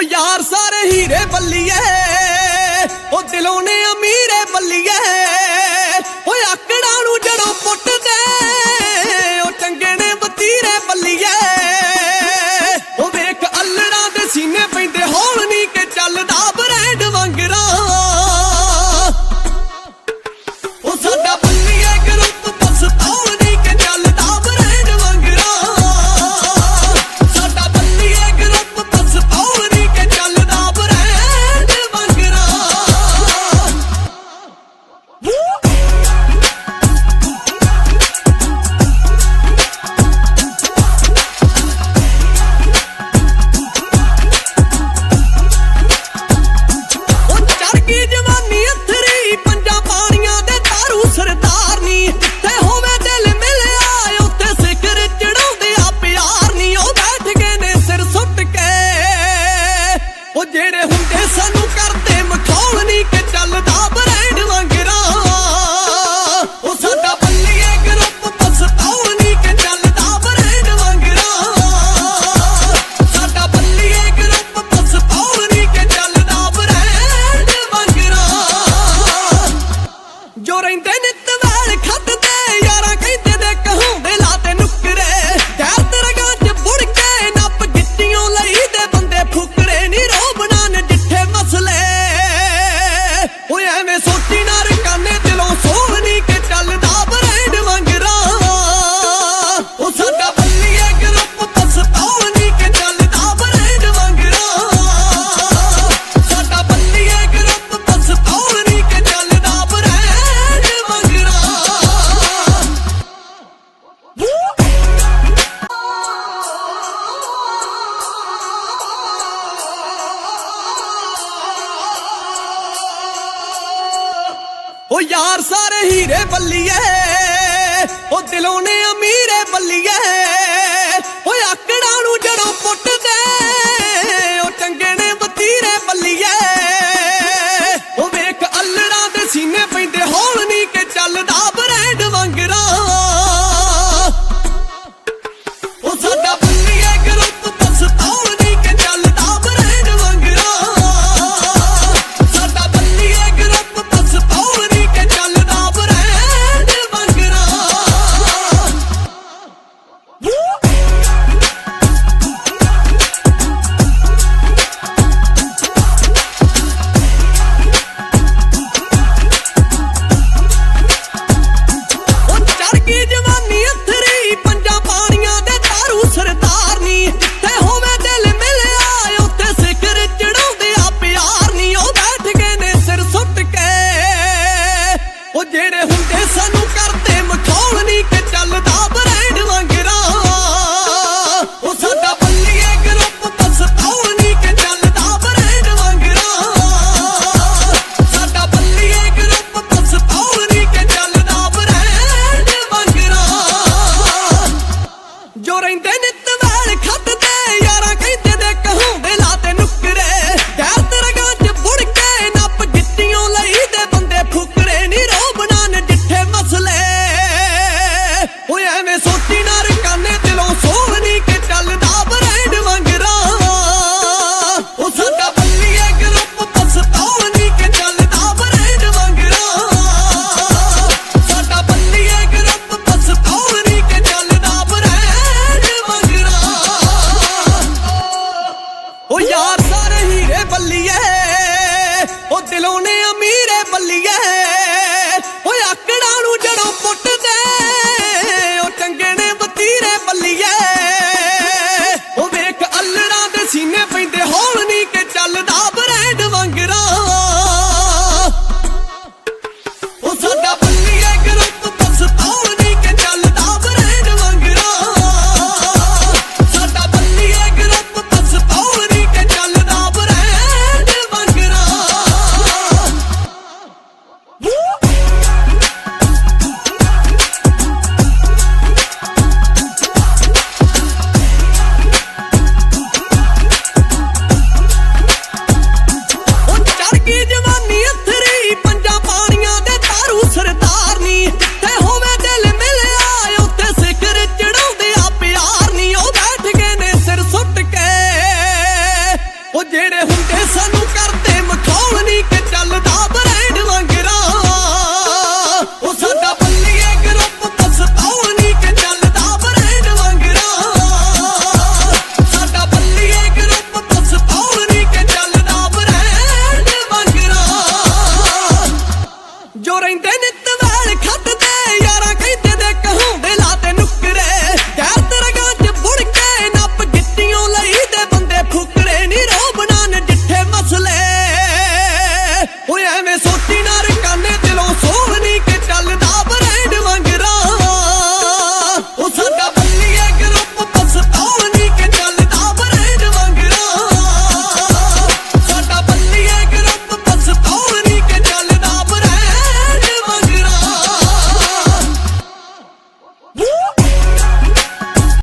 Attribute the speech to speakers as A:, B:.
A: ओ यार सारे हीरे बल्लिए ओ दिलों ने अमीरे बल्लिए ओ आकड़ा नू जड़ों पुट दे ओ चंगे ने बतीरे बल्लिए ओ वेख अल्लड़ा दे सीने पैंदे हौल नी के चलदा ब्रांड वांगरा ओ साडा बल्लिए ग्रुप पछताउण नी के चलदा ब्रांड वांगरा साडा बल्लिए ग्रुप पछताउण नी के चलदा ब्रांड वांगरा जेड़े हुंदे सानू करदे मखौल नी के चलदा ब्रांड वांगरा ओ साडा बल्लिए ग्रुप पछताउण नी के चलदा ब्रांड वांगरा साडा बल्लिए ग्रुप पछताउण नी के चलदा ब्रांड वांगरा जो रहिंदे नित वैल खतदे यारां कहंदे दे कहूंदे लाते नुकरे गैर तरगां च बुड़ के नप गिट्टियों लई दे बंदे फुकरे नी सोची ना रकाने दिलों सोल नी के चलदा ब्रांड वांगरा ओ साडा बल्लिए ग्रुप पछताउण नी के चलदा ब्रांड वांगरा साडा बल्लिए ग्रुप पछताउण नी के चलदा ब्रांड वांगरा ओ यार सारे हीरे बल्लिए ओ दिलों ने अमीरे बल्लिए ओ आकड़ा नू जड़ों पुट दे ओ चंगे ने बतीरे बल्लिए ओ वेख अल्लड़ा दे सीने पैंदे हौल नी के चलदा ब्रांड वांगरा ओ साडा बल्लिए ग्रुप पछताउण नी के चलदा ब्रांड वांगरा साडा बल्लिए ग्रुप पछताउण नी के चलदा ब्रांड वांगरा ओ चढ़ गई जवानी अथरी पंजा पानियां दे दारू सरदार नी जिथे होवे दिल मिलिया उत्थे सिखर चढ़ाउंदे आ प्यार नी ओ बैठ गए ने सिर सुट के ओ जेड़े हुंदे सानू करदे मखौल नी के चलदा ब्रांड वांगरा ओ साडा बल्लिए ग्रुप पछताउण नी के चलदा ब्रांड वांगरा साडा बल्लिए ग्रुप पछताउण नी के चलदा ब्रांड वांगरा जो रहिंदे नित वैल खतदे यारां कहंदे दे कहूंदे लाते नुकरे गैर तरगां च बुड़ के नप गिट्टियों लई दे बंदे फुकरे नी रोबना ने जिठे मसले ओए एवें सोची ना रकाने दिलों सोल नी के चलदा ब्रांड वांगरा ओ साडा बल्लिए ग्रुप पछताउण नी के चलदा ब्रांड वांगरा साडा बल्लिए ग्रुप पछताउण नी के चलदा ब्रांड वांगरा ओ यार सारे हीरे बल्लिए ओ दिलों ने अमीरे बल्लिए